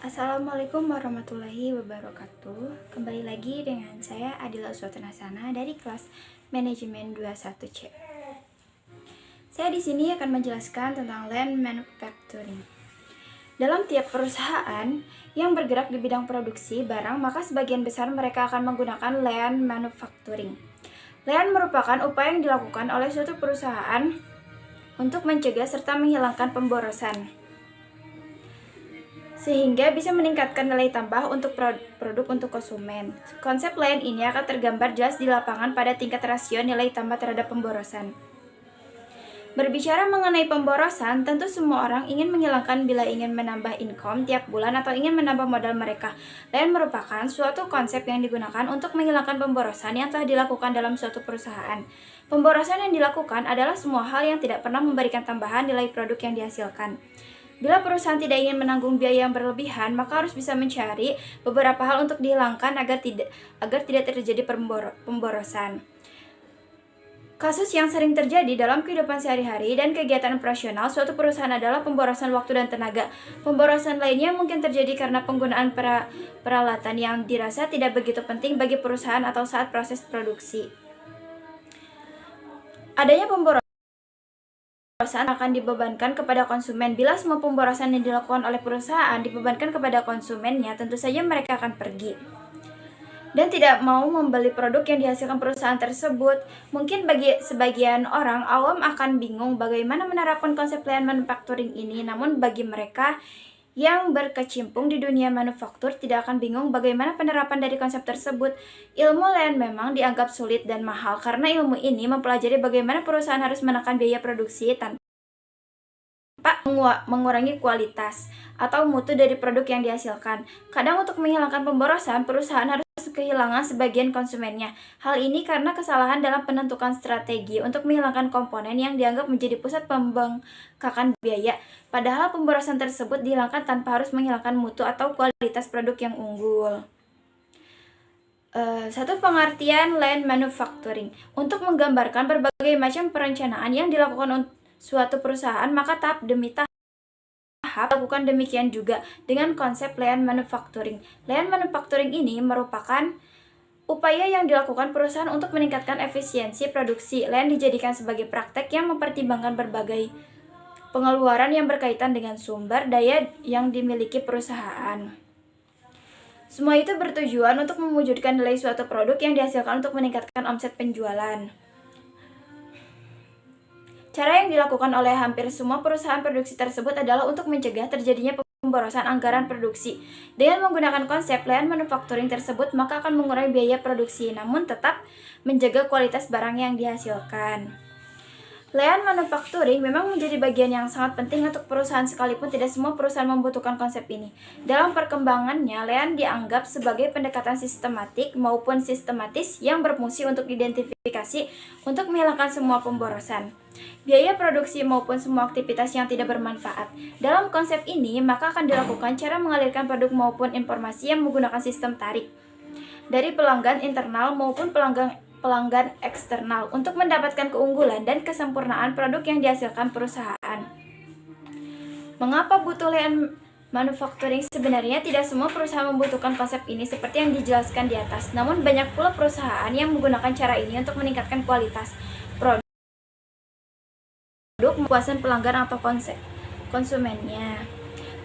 Assalamualaikum warahmatullahi wabarakatuh. Kembali lagi dengan saya Adila Uswatanasana dari kelas Manajemen 21C. Saya di sini akan menjelaskan tentang land manufacturing. Dalam tiap perusahaan yang bergerak di bidang produksi barang, maka sebagian besar mereka akan menggunakan land manufacturing. Land merupakan upaya yang dilakukan oleh suatu perusahaan untuk mencegah serta menghilangkan pemborosan, sehingga bisa meningkatkan nilai tambah untuk produk untuk konsumen. Konsep lain ini akan tergambar jelas di lapangan pada tingkat rasio nilai tambah terhadap pemborosan. Berbicara mengenai pemborosan, tentu semua orang ingin menghilangkan bila ingin menambah income tiap bulan atau ingin menambah modal mereka. Lain merupakan suatu konsep yang digunakan untuk menghilangkan pemborosan yang telah dilakukan dalam suatu perusahaan. Pemborosan yang dilakukan adalah semua hal yang tidak pernah memberikan tambahan nilai produk yang dihasilkan. Bila perusahaan tidak ingin menanggung biaya yang berlebihan, maka harus bisa mencari beberapa hal untuk dihilangkan agar tidak terjadi pemborosan. Kasus yang sering terjadi dalam kehidupan sehari-hari dan kegiatan operasional suatu perusahaan adalah pemborosan waktu dan tenaga. Pemborosan lainnya mungkin terjadi karena penggunaan peralatan yang dirasa tidak begitu penting bagi perusahaan atau saat proses produksi. Adanya pemborosan akan dibebankan kepada konsumen. Bila semua pemborosan yang dilakukan oleh perusahaan dibebankan kepada konsumennya, tentu saja mereka akan pergi dan tidak mau membeli produk yang dihasilkan perusahaan tersebut. Mungkin bagi sebagian orang awam akan bingung bagaimana menerapkan konsep land manufacturing ini, namun bagi mereka yang berkecimpung di dunia manufaktur tidak akan bingung bagaimana penerapan dari konsep tersebut. Ilmu land memang dianggap sulit dan mahal karena ilmu ini mempelajari bagaimana perusahaan harus menekan biaya produksi tanpa mengurangi kualitas atau mutu dari produk yang dihasilkan. Kadang untuk menghilangkan pemborosan, perusahaan harus kehilangan sebagian konsumennya. Hal ini karena kesalahan dalam penentukan strategi untuk menghilangkan komponen yang dianggap menjadi pusat pembengkakan biaya. Padahal pemborosan tersebut dihilangkan tanpa harus menghilangkan mutu atau kualitas produk yang unggul. Satu pengertian land manufacturing untuk menggambarkan berbagai macam perencanaan yang dilakukan suatu perusahaan, maka tahap demi tahap lakukan demikian juga dengan konsep land manufacturing. Land manufacturing ini merupakan upaya yang dilakukan perusahaan untuk meningkatkan efisiensi produksi. Land dijadikan sebagai praktek yang mempertimbangkan berbagai pengeluaran yang berkaitan dengan sumber daya yang dimiliki perusahaan. Semua itu bertujuan untuk mewujudkan nilai suatu produk yang dihasilkan untuk meningkatkan omset penjualan. Cara yang dilakukan oleh hampir semua perusahaan produksi tersebut adalah untuk mencegah terjadinya pemborosan anggaran produksi. Dengan menggunakan konsep land manufacturing tersebut, maka akan mengurangi biaya produksi, namun tetap menjaga kualitas barang yang dihasilkan. Land manufacturing memang menjadi bagian yang sangat penting untuk perusahaan, sekalipun tidak semua perusahaan membutuhkan konsep ini. Dalam perkembangannya, land dianggap sebagai pendekatan sistematik maupun sistematis yang berfungsi untuk identifikasi untuk menghilangkan semua pemborosan, biaya produksi maupun semua aktivitas yang tidak bermanfaat. Dalam konsep ini, maka akan dilakukan cara mengalirkan produk maupun informasi yang menggunakan sistem tarik dari pelanggan internal maupun pelanggan eksternal untuk mendapatkan keunggulan dan kesempurnaan produk yang dihasilkan perusahaan. Mengapa butuh land manufacturing? Sebenarnya tidak semua perusahaan membutuhkan konsep ini seperti yang dijelaskan di atas, namun banyak pula perusahaan yang menggunakan cara ini untuk meningkatkan kualitas produk, kepuasan pelanggan atau konsumennya.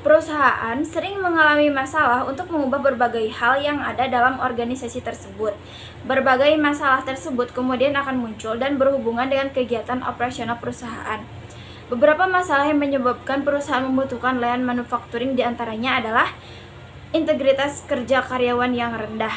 Perusahaan sering mengalami masalah untuk mengubah berbagai hal yang ada dalam organisasi tersebut. Berbagai masalah tersebut kemudian akan muncul dan berhubungan dengan kegiatan operasional perusahaan. Beberapa masalah yang menyebabkan perusahaan membutuhkan land manufacturing diantaranya adalah integritas kerja karyawan yang rendah,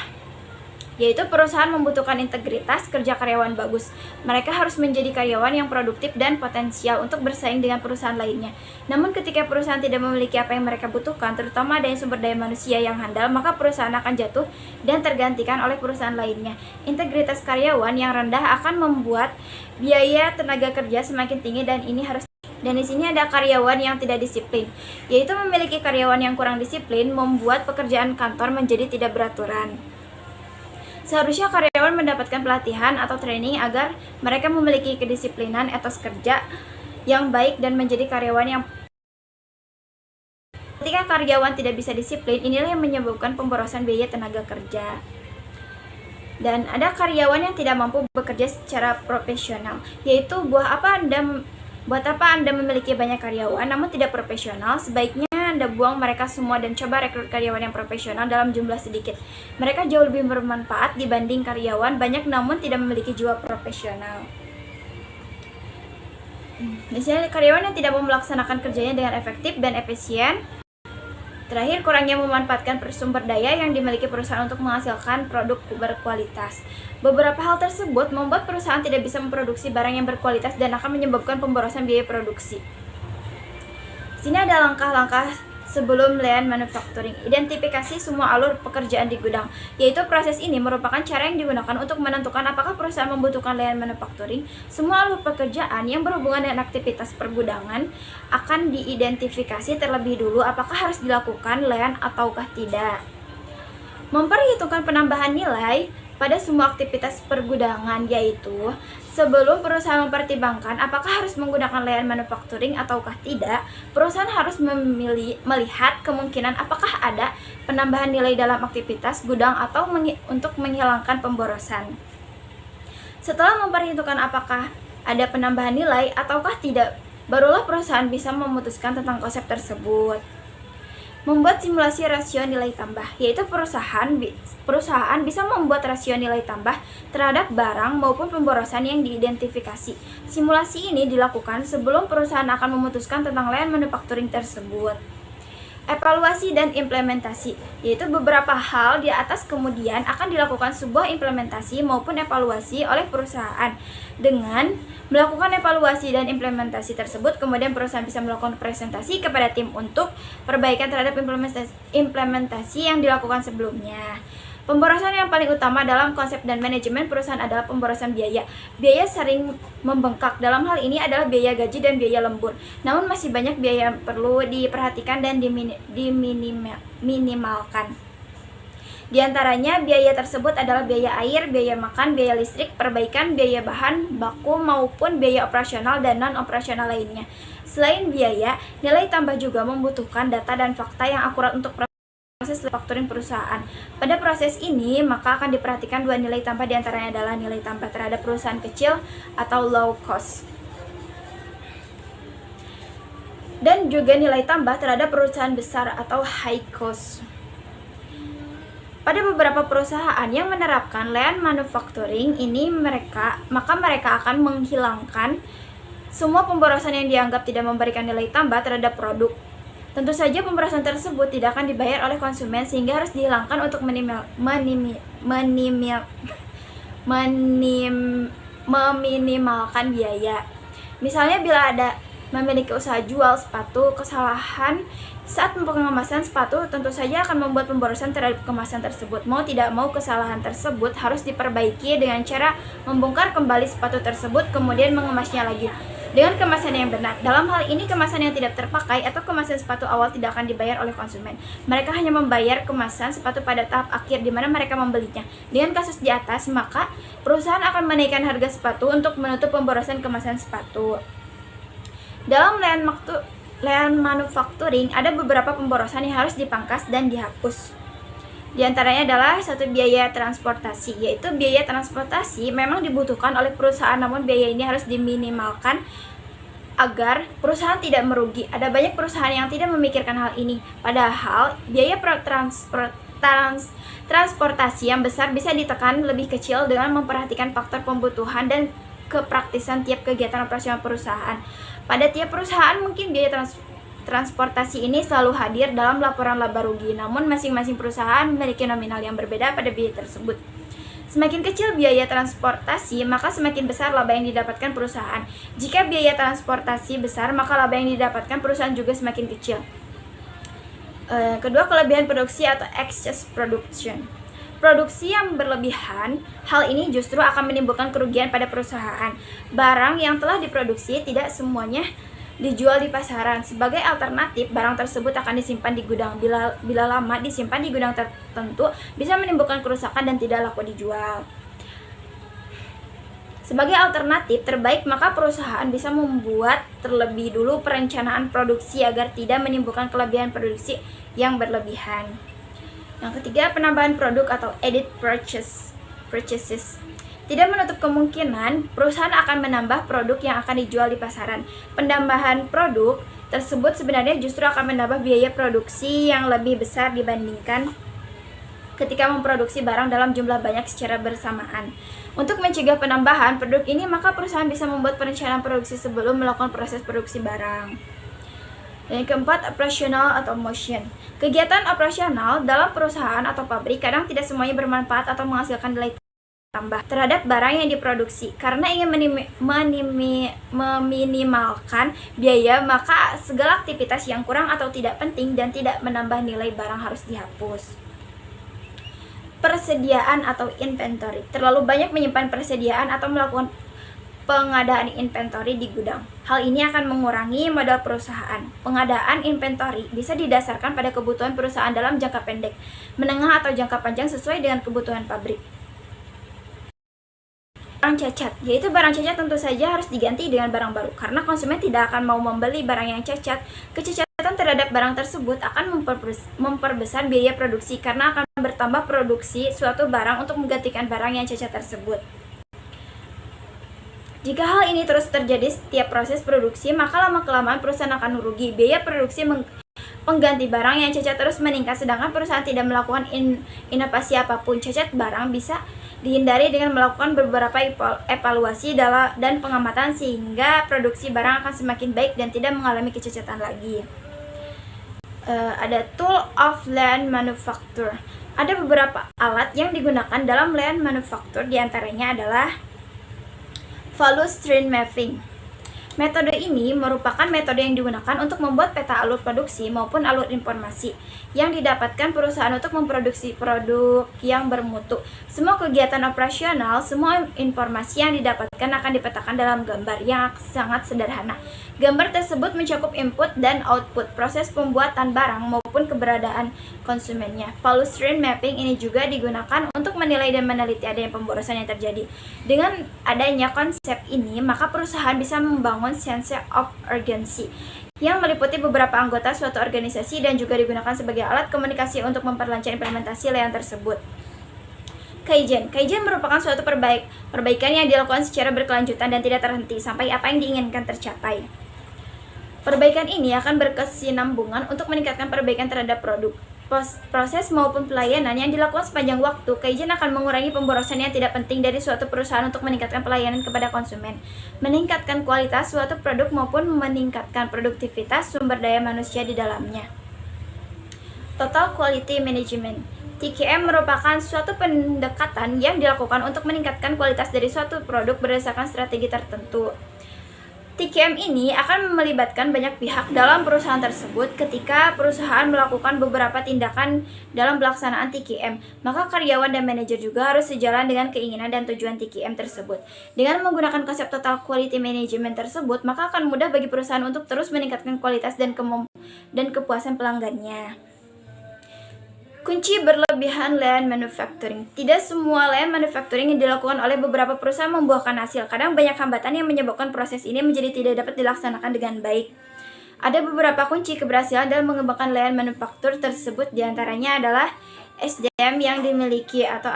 yaitu perusahaan membutuhkan integritas kerja karyawan bagus. Mereka harus menjadi karyawan yang produktif dan potensial untuk bersaing dengan perusahaan lainnya. Namun ketika perusahaan tidak memiliki apa yang mereka butuhkan, terutama adanya sumber daya manusia yang handal, maka perusahaan akan jatuh dan tergantikan oleh perusahaan lainnya. Integritas karyawan yang rendah akan membuat biaya tenaga kerja semakin tinggi dan di sini ada karyawan yang tidak disiplin, yaitu memiliki karyawan yang kurang disiplin membuat pekerjaan kantor menjadi tidak beraturan. Seharusnya karyawan mendapatkan pelatihan atau training agar mereka memiliki kedisiplinan, etos kerja yang baik dan menjadi karyawan yang Ketika karyawan tidak bisa disiplin, inilah yang menyebabkan pemborosan biaya tenaga kerja. Dan ada karyawan yang tidak mampu bekerja secara profesional, yaitu buat apa Anda memiliki banyak karyawan namun tidak profesional? Sebaiknya Anda buang mereka semua dan coba rekrut karyawan yang profesional dalam jumlah sedikit. Mereka jauh lebih bermanfaat dibanding karyawan banyak namun tidak memiliki jiwa profesional. Misalnya karyawan yang tidak mau melaksanakan kerjanya dengan efektif dan efisien. Terakhir, kurangnya memanfaatkan sumber daya yang dimiliki perusahaan untuk menghasilkan produk berkualitas. Beberapa hal tersebut membuat perusahaan tidak bisa memproduksi barang yang berkualitas dan akan menyebabkan pemborosan biaya produksi. Sini ada langkah-langkah sebelum lean manufacturing. Identifikasi semua alur pekerjaan di gudang, yaitu proses ini merupakan cara yang digunakan untuk menentukan apakah perusahaan membutuhkan lean manufacturing. Semua alur pekerjaan yang berhubungan dengan aktivitas pergudangan akan diidentifikasi terlebih dulu apakah harus dilakukan lean ataukah tidak. Memperhitungkan penambahan nilai pada semua aktivitas pergudangan, yaitu sebelum perusahaan mempertimbangkan apakah harus menggunakan lean manufacturing ataukah tidak, perusahaan harus melihat kemungkinan apakah ada penambahan nilai dalam aktivitas gudang atau untuk menghilangkan pemborosan. Setelah memperhitungkan apakah ada penambahan nilai ataukah tidak, barulah perusahaan bisa memutuskan tentang konsep tersebut. Membuat simulasi rasio nilai tambah, yaitu perusahaan bisa membuat rasio nilai tambah terhadap barang maupun pemborosan yang diidentifikasi. Simulasi ini dilakukan sebelum perusahaan akan memutuskan tentang lean manufacturing tersebut. Evaluasi dan implementasi, yaitu beberapa hal di atas kemudian akan dilakukan sebuah implementasi maupun evaluasi oleh perusahaan. Dengan melakukan evaluasi dan implementasi tersebut, kemudian perusahaan bisa melakukan presentasi kepada tim untuk perbaikan terhadap implementasi yang dilakukan sebelumnya. Pemborosan yang paling utama dalam konsep dan manajemen perusahaan adalah pemborosan biaya. Biaya sering membengkak. Dalam hal ini adalah biaya gaji dan biaya lembur. Namun masih banyak biaya yang perlu diperhatikan dan diminimalkan. Di antaranya biaya tersebut adalah biaya air, biaya makan, biaya listrik, perbaikan, biaya bahan baku maupun biaya operasional dan non-operasional lainnya. Selain biaya, nilai tambah juga membutuhkan data dan fakta yang akurat untuk proses manufacturing perusahaan. Pada proses ini, maka akan diperhatikan dua nilai tambah, diantaranya adalah nilai tambah terhadap perusahaan kecil atau low cost, dan juga nilai tambah terhadap perusahaan besar atau high cost. Pada beberapa perusahaan yang menerapkan lean manufacturing ini, mereka akan menghilangkan semua pemborosan yang dianggap tidak memberikan nilai tambah terhadap produk. Tentu saja pemborosan tersebut tidak akan dibayar oleh konsumen sehingga harus dihilangkan untuk meminimalkan biaya. Misalnya bila ada memiliki usaha jual sepatu, kesalahan saat pengemasan sepatu tentu saja akan membuat pemborosan terhadap kemasan tersebut. Mau tidak mau kesalahan tersebut harus diperbaiki dengan cara membongkar kembali sepatu tersebut kemudian mengemasnya lagi dengan kemasan yang benar. Dalam hal ini, kemasan yang tidak terpakai atau kemasan sepatu awal tidak akan dibayar oleh konsumen. Mereka hanya membayar kemasan sepatu pada tahap akhir di mana mereka membelinya. Dengan kasus di atas, maka perusahaan akan menaikkan harga sepatu untuk menutup pemborosan kemasan sepatu. Dalam lean manufacturing, ada beberapa pemborosan yang harus dipangkas dan dihapus. Di antaranya adalah satu, biaya transportasi, yaitu biaya transportasi memang dibutuhkan oleh perusahaan, namun biaya ini harus diminimalkan agar perusahaan tidak merugi. Ada banyak perusahaan yang tidak memikirkan hal ini, padahal biaya transportasi yang besar bisa ditekan lebih kecil dengan memperhatikan faktor pembutuhan dan kepraktisan tiap kegiatan operasional perusahaan. Pada tiap perusahaan mungkin biaya transportasi ini selalu hadir dalam laporan laba rugi, namun masing-masing perusahaan memiliki nominal yang berbeda pada biaya tersebut. Semakin kecil biaya transportasi, maka semakin besar laba yang didapatkan perusahaan. Jika biaya transportasi besar, maka laba yang didapatkan perusahaan juga semakin kecil. Kedua, kelebihan produksi atau excess production. Produksi yang berlebihan, hal ini justru akan menimbulkan kerugian pada perusahaan. Barang yang telah diproduksi tidak semuanya dijual di pasaran. Sebagai alternatif, barang tersebut akan disimpan di gudang. Bila lama disimpan di gudang tertentu, bisa menimbulkan kerusakan dan tidak laku dijual. Sebagai alternatif terbaik, maka perusahaan bisa membuat terlebih dulu perencanaan produksi agar tidak menimbulkan kelebihan produksi yang berlebihan. Yang ketiga, penambahan produk atau added purchases. Tidak menutup kemungkinan perusahaan akan menambah produk yang akan dijual di pasaran. Penambahan produk tersebut sebenarnya justru akan menambah biaya produksi yang lebih besar dibandingkan ketika memproduksi barang dalam jumlah banyak secara bersamaan. Untuk mencegah penambahan produk ini, maka perusahaan bisa membuat perencanaan produksi sebelum melakukan proses produksi barang. Dan yang keempat, operational automation. Kegiatan operasional dalam perusahaan atau pabrik kadang tidak semuanya bermanfaat atau menghasilkan nilai tambah terhadap barang yang diproduksi. Karena ingin meminimalkan biaya, maka segala aktivitas yang kurang atau tidak penting dan tidak menambah nilai barang harus dihapus. Persediaan atau inventory. Terlalu banyak menyimpan persediaan atau melakukan pengadaan inventory di gudang. Hal ini akan mengurangi modal perusahaan. Pengadaan inventory bisa didasarkan pada kebutuhan perusahaan dalam jangka pendek, menengah atau jangka panjang sesuai dengan kebutuhan pabrik. Barang cacat, yaitu barang cacat tentu saja harus diganti dengan barang baru karena konsumen tidak akan mau membeli barang yang cacat. Kecacatan terhadap barang tersebut akan memperbesar biaya produksi karena akan bertambah produksi suatu barang untuk menggantikan barang yang cacat tersebut. Jika hal ini terus terjadi setiap proses produksi, maka lama-kelamaan perusahaan akan merugi. Biaya produksi pengganti barang yang cacat terus meningkat, sedangkan perusahaan tidak melakukan inovasi apapun. Cacat barang bisa dihindari dengan melakukan beberapa evaluasi dan pengamatan sehingga produksi barang akan semakin baik dan tidak mengalami kecacatan lagi. Ada tool of lean manufacture. Ada beberapa alat yang digunakan dalam lean manufacture, diantaranya adalah value stream mapping. Metode ini merupakan metode yang digunakan untuk membuat peta alur produksi maupun alur informasi yang didapatkan perusahaan untuk memproduksi produk yang bermutu. Semua kegiatan operasional, semua informasi yang didapatkan akan dipetakan dalam gambar yang sangat sederhana. Gambar tersebut mencakup input dan output, proses pembuatan barang maupun keberadaan konsumennya. Value stream mapping ini juga digunakan untuk menilai dan meneliti adanya pemborosan yang terjadi. Dengan adanya konsep ini, maka perusahaan bisa membangun sense of urgency yang meliputi beberapa anggota suatu organisasi dan juga digunakan sebagai alat komunikasi untuk memperlancar implementasi lean tersebut. Kaizen merupakan suatu perbaikan yang dilakukan secara berkelanjutan dan tidak terhenti sampai apa yang diinginkan tercapai. Perbaikan ini akan berkesinambungan untuk meningkatkan perbaikan terhadap produk, proses maupun pelayanan yang dilakukan sepanjang waktu. Kaizen akan mengurangi pemborosan yang tidak penting dari suatu perusahaan untuk meningkatkan pelayanan kepada konsumen, meningkatkan kualitas suatu produk maupun meningkatkan produktivitas sumber daya manusia di dalamnya. Total Quality Management. TQM merupakan suatu pendekatan yang dilakukan untuk meningkatkan kualitas dari suatu produk berdasarkan strategi tertentu. TQM ini akan melibatkan banyak pihak dalam perusahaan tersebut. Ketika perusahaan melakukan beberapa tindakan dalam pelaksanaan TQM, maka karyawan dan manajer juga harus sejalan dengan keinginan dan tujuan TQM tersebut. Dengan menggunakan konsep Total Quality Management tersebut, maka akan mudah bagi perusahaan untuk terus meningkatkan kualitas dan kepuasan pelanggannya. Kunci berlebihan lean manufacturing. Tidak semua lean manufacturing yang dilakukan oleh beberapa perusahaan membuahkan hasil. Kadang banyak hambatan yang menyebabkan proses ini menjadi tidak dapat dilaksanakan dengan baik. Ada beberapa kunci keberhasilan dalam mengembangkan lean manufacture tersebut, diantaranya adalah SDM yang dimiliki atau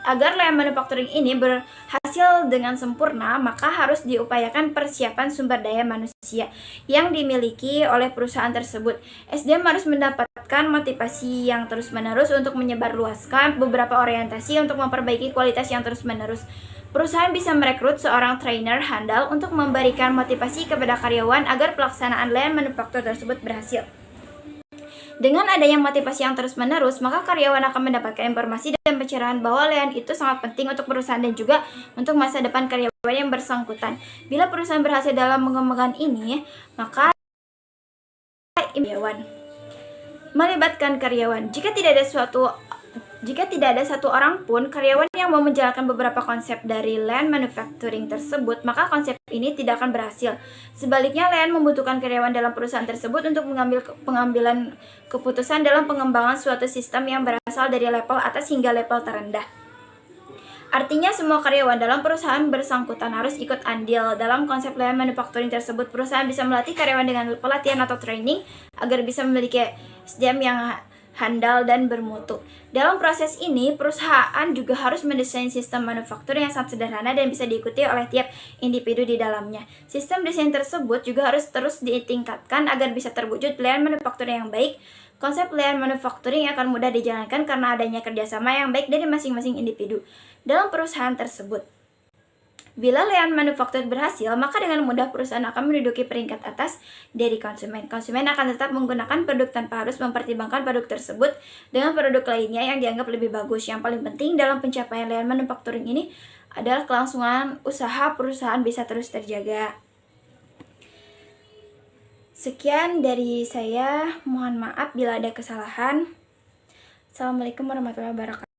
agar lean manufacturing ini berhasil dengan sempurna, maka harus diupayakan persiapan sumber daya manusia yang dimiliki oleh perusahaan tersebut. SDM harus mendapatkan motivasi yang terus-menerus untuk menyebarluaskan beberapa orientasi untuk memperbaiki kualitas yang terus-menerus. Perusahaan bisa merekrut seorang trainer handal untuk memberikan motivasi kepada karyawan agar pelaksanaan lean manufacture tersebut berhasil. Dengan adanya motivasi yang terus-menerus, maka karyawan akan mendapatkan informasi dan pencerahan bahwa lean itu sangat penting untuk perusahaan dan juga untuk masa depan karyawan yang bersangkutan. Bila perusahaan berhasil dalam mengembangkan ini, maka karyawan melibatkan karyawan. Jika tidak ada satu orang pun karyawan yang mau menjalankan beberapa konsep dari lean manufacturing tersebut, maka konsep ini tidak akan berhasil. Sebaliknya, lean membutuhkan karyawan dalam perusahaan tersebut untuk mengambil pengambilan keputusan dalam pengembangan suatu sistem yang berasal dari level atas hingga level terendah. Artinya semua karyawan dalam perusahaan bersangkutan harus ikut andil. Dalam konsep layan manufacturing tersebut, perusahaan bisa melatih karyawan dengan pelatihan atau training agar bisa memiliki SDM yang handal dan bermutu. Dalam proses ini, perusahaan juga harus mendesain sistem manufaktur yang sangat sederhana dan bisa diikuti oleh tiap individu di dalamnya. Sistem desain tersebut juga harus terus ditingkatkan agar bisa terwujud layan manufaktur yang baik. Konsep layan manufacturing akan mudah dijalankan karena adanya kerjasama yang baik dari masing-masing individu dalam perusahaan tersebut. Bila layan manufaktur berhasil, maka dengan mudah perusahaan akan menduduki peringkat atas dari konsumen. Konsumen akan tetap menggunakan produk tanpa harus mempertimbangkan produk tersebut dengan produk lainnya yang dianggap lebih bagus. Yang paling penting dalam pencapaian layan manufacturing ini adalah kelangsungan usaha perusahaan bisa terus terjaga. Sekian dari saya, mohon maaf bila ada kesalahan. Assalamualaikum warahmatullahi wabarakatuh.